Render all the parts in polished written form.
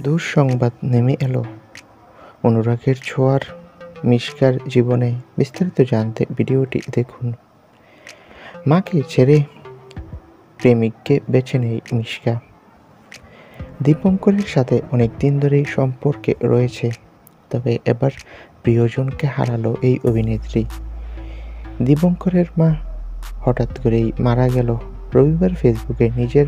দুঃসংবাদ নেমে এলো অনুরাগের ছোঁয়ার মিশকার জীবনে। বিস্তারিত জানতে ভিডিওটি দেখুন। মাকে ছেড়ে প্রেমিককে বেছে নেয় মিশকা। দীপঙ্করের সাথে অনেকদিন ধরেই সম্পর্কে রয়েছে, তবে এবার প্রিয়জনকে হারালো এই অভিনেত্রী। দীপঙ্করের মা হঠাৎ করেই মারা গেল। রবিবার ফেসবুকে নিজের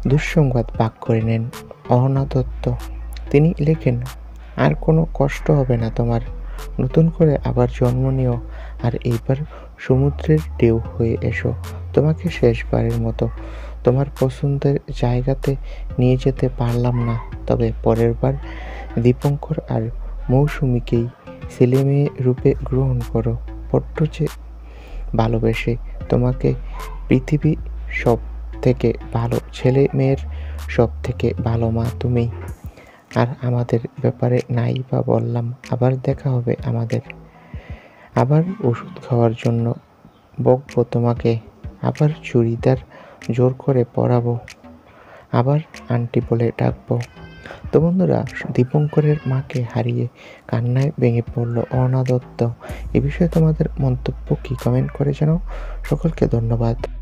দুঃসংবাদ ভাগ করে নেন অহনা দত্ত। তিনি লেখেন, আর কোনো কষ্ট হবে না তোমার, নতুন করে আবার জন্ম নিও, আর এইবার সমুদ্রের ঢেউ হয়ে এসো। তোমাকে শেষবারের মতো তোমার পছন্দের জায়গাতে নিয়ে যেতে পারলাম না, তবে পরের বার দীপঙ্কর আর মৌসুমীকেই ছেলেমেয়ে রূপে গ্রহণ করো। বড্ড যে ভালোবেসে তোমাকে পৃথিবী সব থেকে ভালো ছেলে মেয়ের সব থেকে ভালো মা তুমি। আর আমাদের ব্যাপারে নাই বা বললাম, আবার দেখা হবে আমাদের। আবার ওষুধ খাওয়ার জন্য বকবো তোমাকে, আবার চুড়িদার জোর করে পরাবো, আবার আন্টি বলে ডাকবো। তো বন্ধুরা, দীপঙ্করের মাকে হারিয়ে কান্নায় ভেঙে পড়ল অহনা দত্ত। এ বিষয়ে তোমাদের মন্তব্য কি? কমেন্ট করে জানাও। সকলকে ধন্যবাদ।